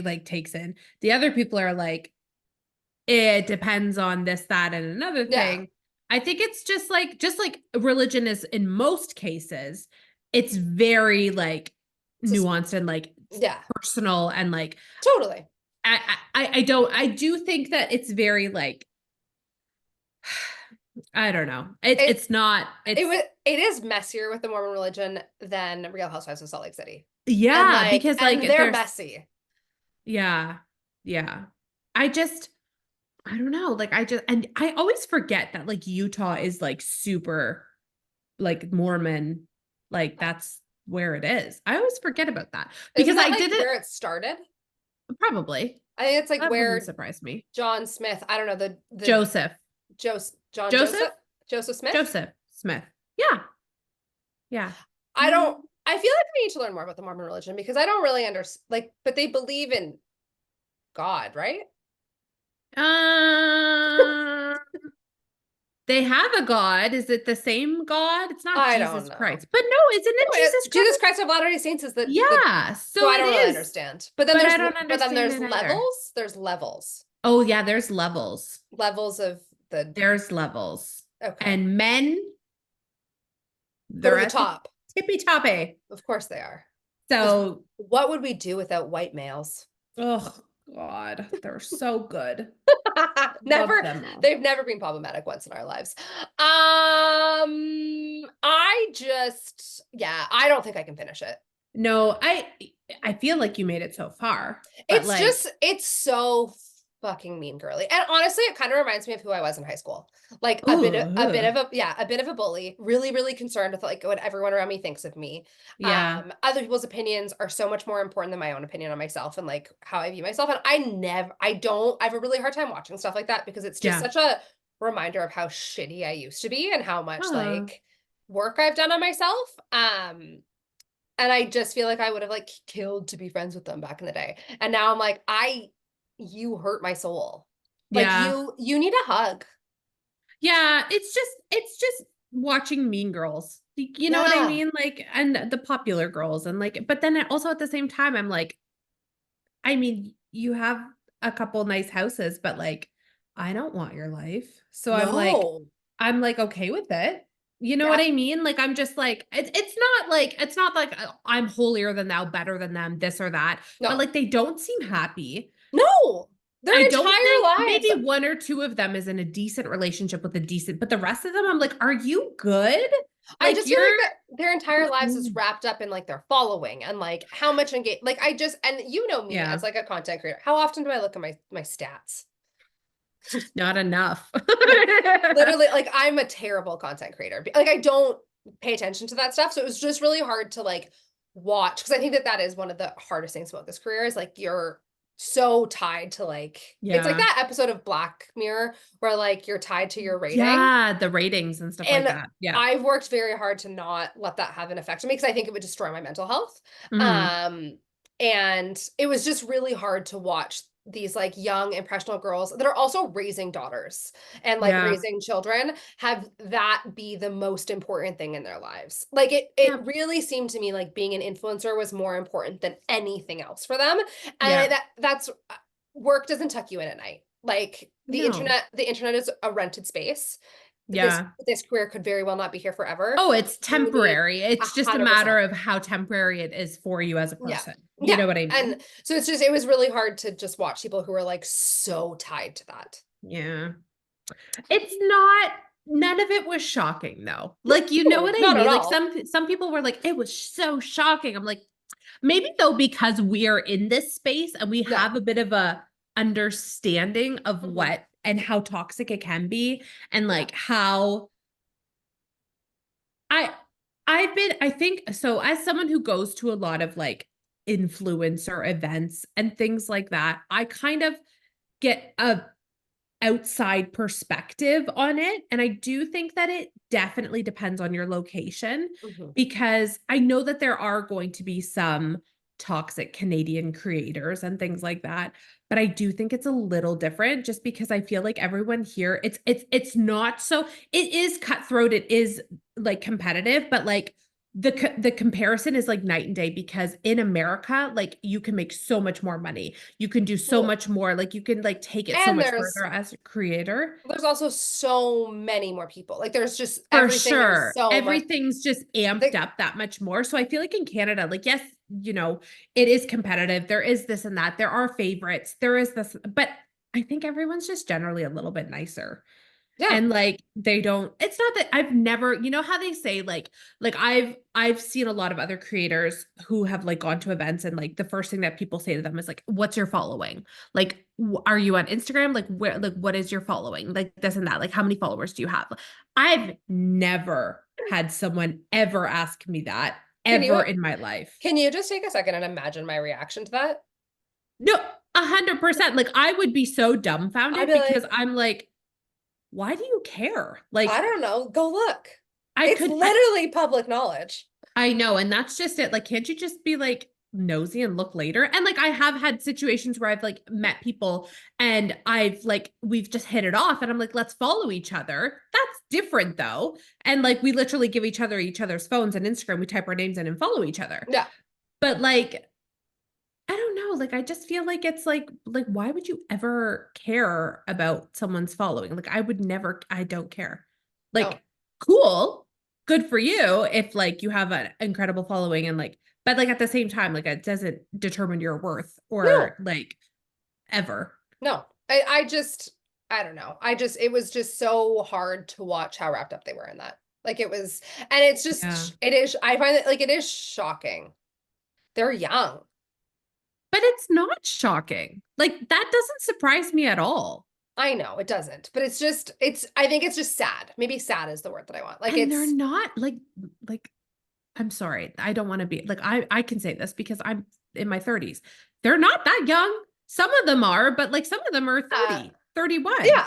like takes in. The other people are like, it depends on this, that, and another thing. I think it's just like religion is in most cases, it's very like nuanced and like personal, and like totally. I do think that it's very like, I don't know. It is messier with the Mormon religion than Real Housewives of Salt Lake City. Yeah, because like they're messy. Yeah. Yeah. I don't know. Like and I always forget that like Utah is like super like Mormon, like that's where it is. I always forget about that Isn't because that I like didn't where it started? probably. I think it's like That wouldn't where surprise me. John Smith, I don't know, the Joseph. John Joseph? Joseph Smith. Joseph Smith. Yeah. Yeah. I don't, I feel like we need to learn more about the Mormon religion because I don't really understand, like, but they believe in God, right? Uh, they have a God. Is it the same God? It's not I don't Jesus know. Christ. But no, isn't No, it Jesus Jesus Christ? Christ of Latter-day Saints is the Yeah. so So I it don't really is. understand. But then But I don't understand there's it either. levels. There's levels. Oh yeah, there's levels. Levels of the There's levels. okay. And men, Go to they're the at the top. tippy toppy. Of course they are. Because So, what would we do without white males? oh God, they're so good. Love Never, them all. they've never been problematic once in our lives. Yeah, I don't think I can finish it. No, I feel like you made it so far, but It's like, just, it's so fucking mean girly. And honestly, it kind of reminds me of who I was in high school. Like a bit ooh, of a, yeah, a bit of a bully, really, really concerned with like what everyone around me thinks of me. yeah, Other people's opinions are so much more important than my own opinion on myself and like how I view myself. And I have a really hard time watching stuff like that because it's just yeah. such a reminder of how shitty I used to be and how much Oh, like work I've done on myself. And I just feel like I would have like killed to be friends with them back in the day. And now I'm like, you hurt my soul. Like yeah. you need a hug. Yeah, it's just watching Mean Girls. You know what I Yeah. mean? Like, and the popular girls and like, but then also at the same time, I'm like, I mean, you have a couple nice houses, but like, I don't want your life. So No. I'm like okay with it. You know what Yeah. I mean? Like I'm just like it's not like I'm holier than thou, better than them, this or that. But No. like they don't seem happy. No. Their I don't entire think lives. maybe one or two of them is in a decent relationship with a decent, but the rest of them, I'm like, are you good? I Like just feel you're like that their entire lives is wrapped up in like their following and like how much engage like I just and you know me yeah, as like a content creator. How often do I look at my stats? not enough. No. Literally, like I'm a terrible content creator. Like I don't pay attention to that stuff. So it was just really hard to like watch because I think that that is one of the hardest things about this career is like you're so tied to like it's like Yeah. that episode of Black Mirror where like you're tied to your rating. Yeah, the ratings and stuff like And that. Yeah. I've worked very hard to not let that have an effect on me because I think it would destroy my mental health. Mhm. Um, and it was just really hard to watch these like young impressionable girls that are also raising daughters and like Yeah. raising children have that be the most important thing in their lives. Like it Yeah. really seemed to me like being an influencer was more important than anything else for them. And Yeah. that's work doesn't tuck you in at night. Like No. the internet is a rented space. Yeah. This career could very well not be here forever. Oh, it's You need temporary. It's just a matter 100%. of how temporary it is for you as a Yeah. person. You Yeah. know what I mean? And so it's just, it was really hard to just watch people who were like so tied to that. Yeah. It's not none of it was shocking though. Like you know No, what I not at mean? Like all. some people were like it was so shocking. I'm like maybe though because we're in this space and we No. have a bit of a understanding of Mhm. what and how toxic it can be and Yeah. like how I I think so as someone who goes to a lot of like influencer events and things like that, I kind of get a outside perspective on it. And I do think that it definitely depends on your location Mhm. because I know that there are going to be some toxic Canadian creators and things like that. But I do think it's a little different just because I feel like everyone here, it's not so it is cutthroat, it is like competitive, but like the comparison is like night and day because in America, like you can make so much more money. You can do so Well, much more. Like you can like take it so and much further as a creator. there's also so many more people. Like there's just For everything is sure. so much Everything's just amped like up that much more. So I feel like in Canada, like, yes, you know, it is competitive. There is this and that. There are favorites. There is this, but I think everyone's just generally a little bit nicer. Yeah. And like they don't, it's not that I've never, you know how they say like I've seen a lot of other creators who have like gone to events and like the first thing that people say to them is like, what's your following? Like, are you on Instagram? Like where, like what is your following? Like this and that. Like how many followers do you have? I've never had someone ever ask me that Can you ever in my life. can you just take a second and imagine my reaction to that? No, 100%. Like I would be so I'd dumbfounded be because like, I'm like, why do you care? I Like don't know, go look. I It's could, literally public knowledge. I know, and that's just it. Like, can't you just be like nosy and look later? And like, I have had situations where I've like met people and I've like, we've just hit it off and I'm like, let's follow each other. That's different though. And like, we literally give each other's phones and Instagram, we type our names in and follow each other. Yeah. But like, I don't know. Like, I just feel like it's like, why would you ever care about someone's following? Like, I would never, I don't care. No. Like, cool, good for you if like you have an incredible following and like, but like at the same time, like it doesn't determine your worth No. or like ever. No. I just I don't know. It was just so hard to watch how wrapped up they were in that. Like it was, and it's Yeah. just it is, I find that like it is shocking. They're young. But it's not shocking. Like, that doesn't surprise me at all. I know it doesn't, but it's just I think it's just sad. Maybe sad is the word that I want. Like And they're it's not like I'm sorry. I don't want to be like I can say this because I'm in my 30s. They're not that young. Some of them are, but like some of them are 30, 31. yeah,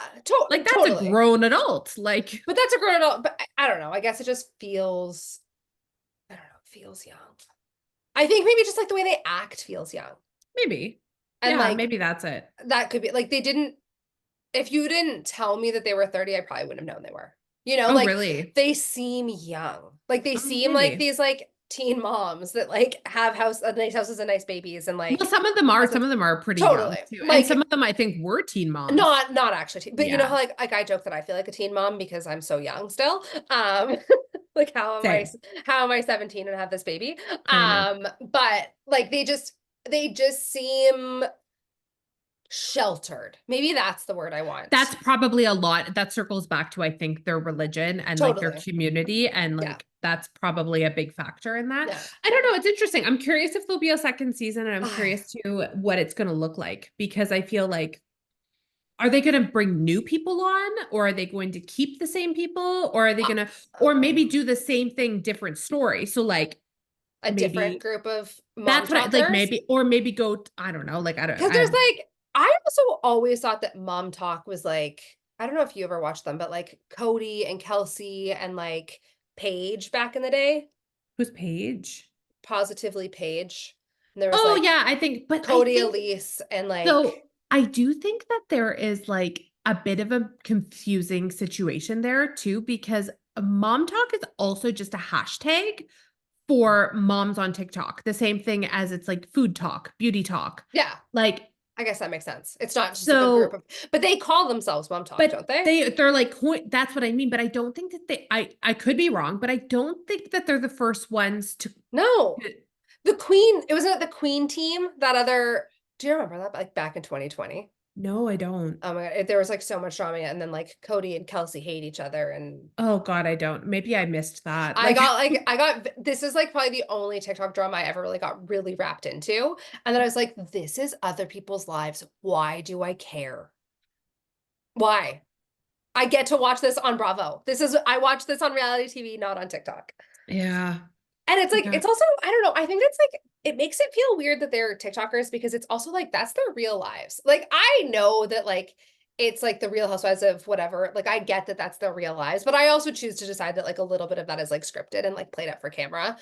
Like that's a totally. grown adult. Like But that's a grown adult, but I don't know. I guess it just feels, I don't know, it feels young. I think maybe just like the way they act feels young. maybe. And Yeah, like maybe that's it. that could be like they didn't, if you didn't tell me that they were 30, I probably wouldn't have known they were. You know, Oh, like really? they seem young. Like they Oh, seem like maybe. these like teen moms that like have nice houses and nice babies and Well, like some of them are pretty totally. young too. And some Like of them I think were teen moms. not actually teen, but you know how Yeah. like I joke that I feel like a teen mom because I'm so young still. Um like Same. how am I 17 and have this baby? I know. But like they just seem sheltered. Maybe that's the word I want. That's probably a lot. That circles back to, I think, their religion and like their Totally. community. And Yeah. like that's probably a big factor in that. Yeah. I don't know. It's interesting. I'm curious if there'll be a second season and I'm curious to what it's going to look like because I feel like, are they going to bring new people on or are they going to keep the same people or are they going to, or maybe do the same thing, different story? So like, a maybe different group of mom that's what I like, talkers. maybe, or maybe go, I don't know. Like, Because there's like, I also always thought that Mom Talk was like, I don't know if you ever watched them, but like Cody and Kelsey and like Paige back in the day, who's Paige? Positively Paige. And there was Oh like yeah, I think, but I Cody think Elise and like, so I do think that there is like a bit of a confusing situation there too, because mom talk is also just a hashtag for moms on TikTok. The same thing as it's like food talk, beauty talk. yeah, Like, I guess that makes sense. It's not just like a group so, of, but they call themselves Mom Talk, don't but they? they're like, that's what I mean. But I don't think that I could be wrong, but I don't think that they're the first ones to. No. The Queen, it wasn't the Queen team, that other, do you remember that? Like back in 2020? No, I don't. Oh my God, there was like so much drama, and then like Cody and Kelsey hate each other, and Oh God, I don't. Maybe I missed that. Like, I got, this is like probably the only TikTok drama I ever really got really wrapped into. And then I was like, this is other people's lives. Why do I care? Why? I get to watch this on Bravo. I watch this on reality TV, not on TikTok. yeah. And it's like, Yeah. it's also, I don't know, I think that's like, it makes it feel weird that they're TikTokers because it's also like, that's their real lives. Like, I know that like, it's like the Real Housewives of whatever. Like, I get that that's their real lives, but I also choose to decide that like a little bit of that is like scripted and like played up for camera.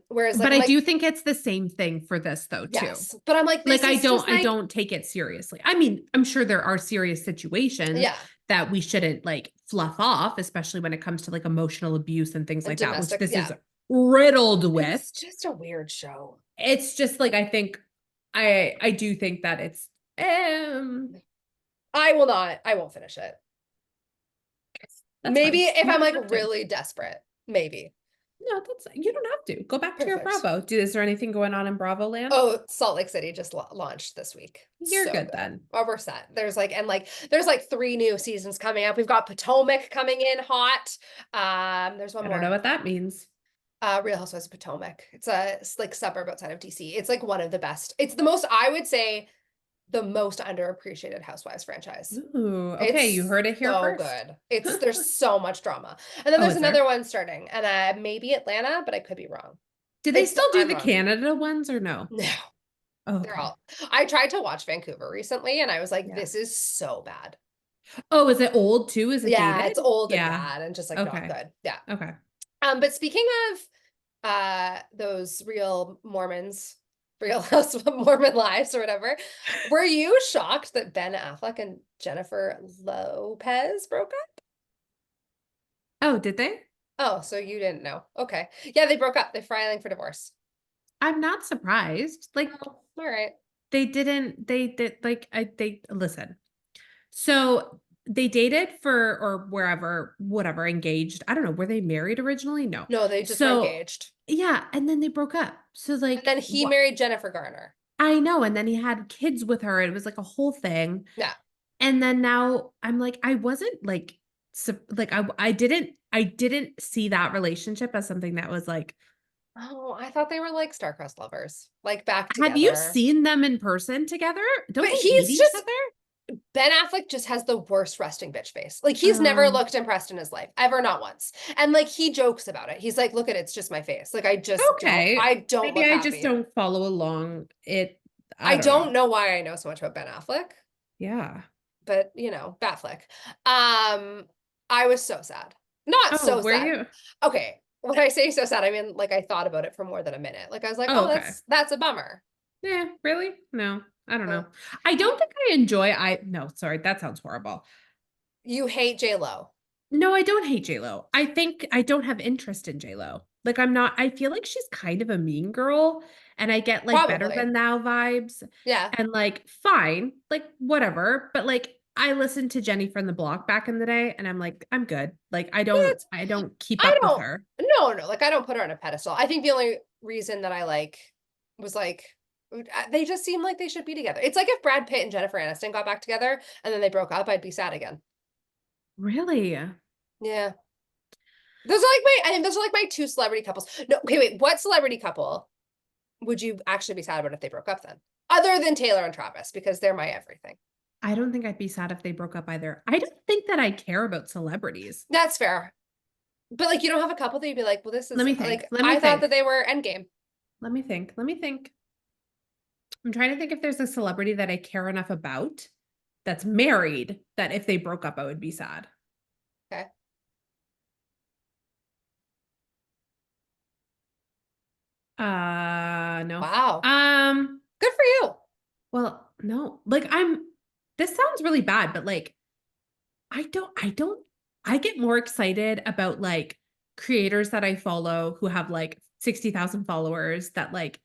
Whereas like, But I do think it's the same thing for this though, too. yes, but I'm like, Like, I don't take it seriously. I mean, I'm sure there are serious situations yeah, that we shouldn't like fluff off, especially when it comes to like emotional abuse and things like that, which domestic, this yeah. is riddled with. It's just a weird show. It's just like, I think I do think that it's I won't finish it. that's Maybe fine. if You I'm don't have like to. really desperate, maybe. No, that's, you don't have to. Go back to your Perfect. Bravo. Is there anything going on in Bravo land? Oh, Salt Lake City just launched this week. You're So good good. then. Oh, we're set. There's like 3 new seasons coming up. We've got Potomac coming in hot. There's one I don't know more. what that means. Real Housewives of Potomac. It's like suburb outside of DC. It's like one of the best. It's the most, I would say, the most underappreciated Housewives franchise. Ooh, okay, you It's heard it here so first. good. There's so much drama. And then Oh, there's is another there? one starting, and maybe Atlanta, but I could be wrong. Do they still do I'm the wrong. Canada ones or no? No, Oh, they're okay. all. I tried to watch Vancouver recently, and I was like, Yeah. this is so bad. Oh, is it old too? Is it Yeah, dated? it's old and Yeah. bad and just like not Okay. good. Yeah. Okay. But speaking of those real Mormons, Real House of Mormon Lives or whatever, were you shocked that Ben Affleck and Jennifer Lopez broke up? Oh, did they? Oh, so you didn't know. Okay. Yeah, they broke up. They're filing for divorce. I'm not surprised. Like Oh, all right. they didn't, they did like they listen. So they dated for or wherever, whatever, engaged. I don't know. Were they married originally? No. No, they just were So engaged. yeah, and then they broke up. So And like then he what married Jennifer Garner. I know, and then he had kids with her. It was like a whole thing. Yeah. And then now I'm like, I wasn't like like I didn't see that relationship as something that was like, Oh, I thought they were like star-crossed lovers, like back have you together. seen them in person together? Don't But they hate he's each just other? Ben Affleck just has the worst resting bitch face. Like he's never Um, looked impressed in his life, ever, not once. And like he jokes about it. He's like, "Look at it, it's just my face. Like okay. I don't Maybe look I just happy." don't follow along it. I I don't know. don't know why I know so much about Ben Affleck, Yeah. but Batfleck. I was so sad. Not Oh, so were sad. you? Okay, when I say so sad, I mean like I thought about it for more than a minute. Like I was like, Oh, "Oh, okay. that's a bummer." Yeah, really? No, I don't Uh, know. I don't think I enjoy no, sorry, that sounds horrible. you hate J Lo. No, I don't hate J-Lo. I think I don't have interest in J-Lo. Like I'm not, I feel like she's kind of a mean girl and I get like better Probably. than thou vibes Yeah. and like fine, like whatever, but like I listened to Jenny from the Block back in the day and I'm like I'm good. Like That's I don't keep I up with don't, her. no, like I don't put her on a pedestal. I think the only reason that I like was like they just seem like they should be together. It's like if Brad Pitt and Jennifer Aniston got back together and then they broke up, I'd be sad again. Really? Yeah. I think those are like my two celebrity couples. No, okay, wait, what celebrity couple would you actually be sad about if they broke up then? Other than Taylor and Travis, because they're my everything. I don't think I'd be sad if they broke up either. I don't think that I care about celebrities. That's fair. But like you don't have a couple that you'd be like, well, this Let is me think. like Let me I thought that think. they were endgame. Let me think. Let me think. I'm trying to think if there's a celebrity that I care enough about that's married that if they broke up, I would be sad. Okay. No. Wow. Good for you. Well, no. Like this sounds really bad, but like I get more excited about like creators that I follow who have like 60,000 followers that like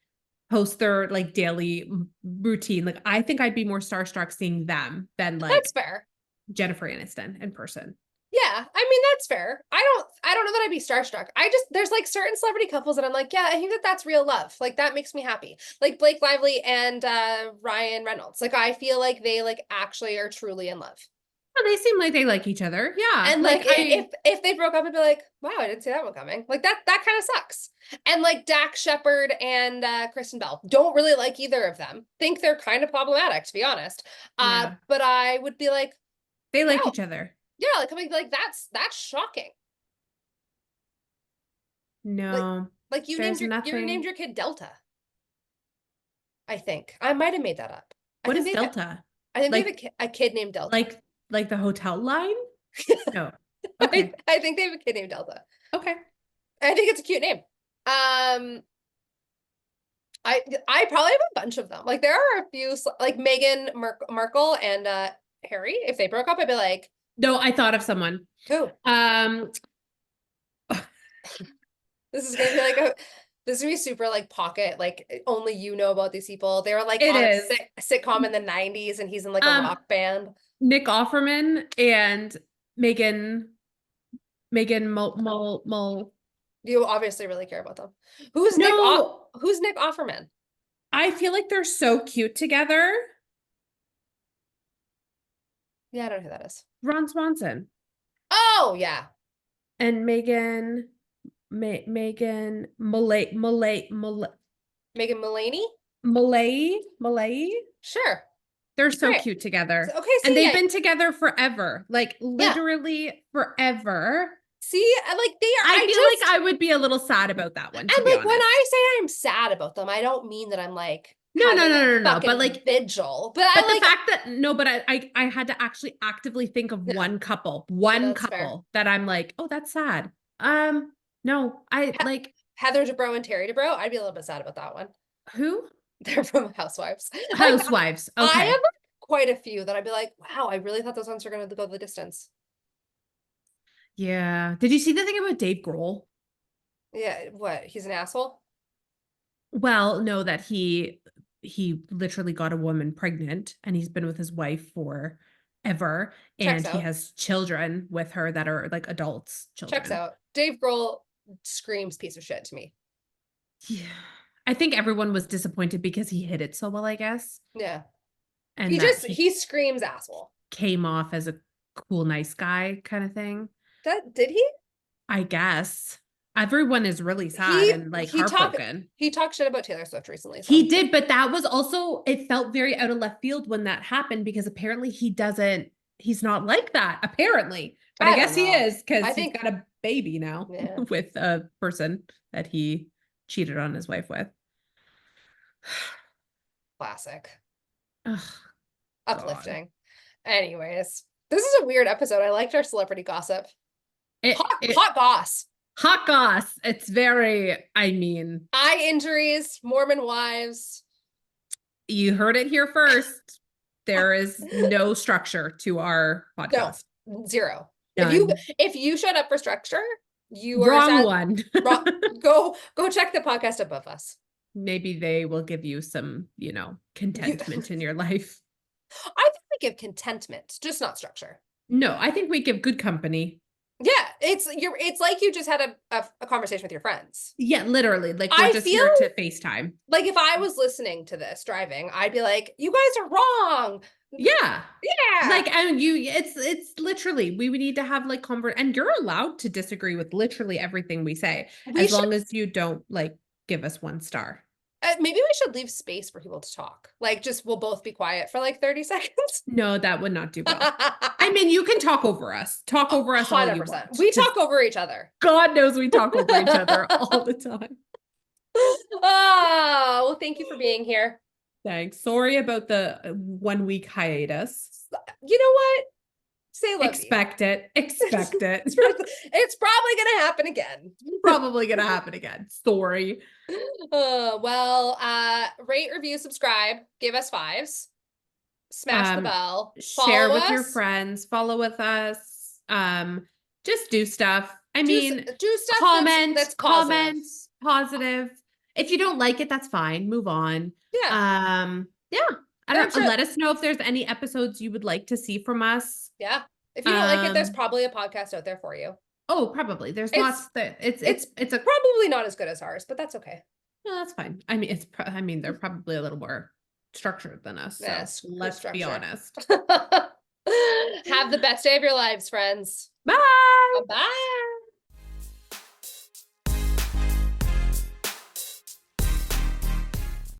post their like daily routine. Like I think I'd be more starstruck seeing them than That's like fair. Jennifer Aniston in person. Yeah, I mean that's fair. I don't know that I'd be starstruck. There's like certain celebrity couples that I'm like, yeah, I think that that's real love. Like that makes me happy. Like Blake Lively and Ryan Reynolds. Like I feel like they like actually are truly in love. Oh, they seem like they like each other. Yeah. And like Like if they broke up, I'd be like, wow, I didn't see that one coming. Like that kind of sucks. And like Dax Shepard and Kristen Bell don't really like either of them. Think they're kind of problematic, to be honest. yeah. But I would be like, They like wow, each other. yeah, like that's shocking. Like No. like There's you named nothing. your kid Delta. I think I might have made that up. I What think is Delta? they have Like a kid named Delta. like the hotel line? No. Okay. I think they have a kid named Delta. Okay. I think it's a cute name. I probably have a bunch of them. Like there are a few like Meghan Markle and Harry. If they broke up, I'd be like, No, I thought of someone. who? Um, This is gonna be like this is gonna be super like pocket, like only you know about these people. They were like it on a is. sitcom in the 90s and he's in like a Um, rock band. Nick Offerman and Megan Mul You obviously really care about them. Who's No, Nick Offerman? I feel like they're so cute together. Yeah, I don't know who that is. Ron Swanson Oh, yeah. and Megan Malay Megan Mullany? Malay. Sure. They're so Great. cute together. Okay, And see, they've been together forever. Like literally forever. see, like they are. I feel like I would be a little sad about that one. And like when I say I'm sad about them, I don't mean that I'm like no. But like vigil. But the like fact that but I had to actually actively think of one couple fair. that I'm like, oh, that's sad. No, I like Heather Dubrow and Terry Dubrow. I'd be a little bit sad about that one. who? They're from Housewives. Housewives. Like, okay. I have quite a few that I'd be like, wow, I really thought those ones were going to go the distance. Yeah. Did you see the thing about Dave Grohl? Yeah, what? He's an asshole? Well, no, that he literally got a woman pregnant and he's been with his wife for ever and he has children with her that are like adults children. Checks out. Dave Grohl screams piece of shit to me. Yeah. I think everyone was disappointed because he hit it so well, I guess. Yeah. And he screams asshole. Came off as a cool, nice guy kind of thing. Did he? I guess. Everyone is really sad and like heartbroken. He talked shit about Taylor Swift recently. So. He did, but that was also, it felt very out of left field when that happened because apparently he's not like that, apparently. But I guess he is because he's got a baby now with a person that he cheated on his wife with. Classic. Ugh, uplifting. God. Anyways, this is a weird episode. I liked our celebrity gossip. Hot goss. Hot goss. It's very, eye injuries, Mormon wives. You heard it here first. There is no structure to our podcast. No, zero. None. If you showed up for structure, you are wrong one. Go check the podcast above us. Maybe they will give you some, contentment in your life. I think we give contentment, just not structure. No, I think we give good company. Yeah, it's like you just had a conversation with your friends. Yeah, literally. Like we're just here to FaceTime. Like if I was listening to this driving, I'd be like, you guys are wrong. Yeah. Yeah. Like, and it's literally, we would need to have like and you're allowed to disagree with literally everything we say, as long as you don't like give us 1 star. Maybe we should leave space for people to talk. Like, we'll both be quiet for like 30 seconds. No, that would not do well. You can talk over us. Talk over us 100%. All you want. We talk over each other. God knows we talk over each other all the time. Oh, well, thank you for being here. Thanks. Sorry about the 1 week hiatus. You know what? Say love Expect it. Expect it. It's probably going to happen again. Probably going to happen again. Sorry. Rate, review, subscribe, give us 5s, smash the bell, share with your friends, follow with us, just do stuff. Do stuff. Comment, positive. If you don't like it, that's fine. Move on. Yeah. I don't know. Let us know if there's any episodes you would like to see from us. Yeah. If you don't like it, there's probably a podcast out there for you. Oh, probably. There's lots that it's probably not as good as ours, but that's okay. No, that's fine. They're probably a little more structured than us. So let's be honest. Have the best day of your lives, friends. Bye. Bye.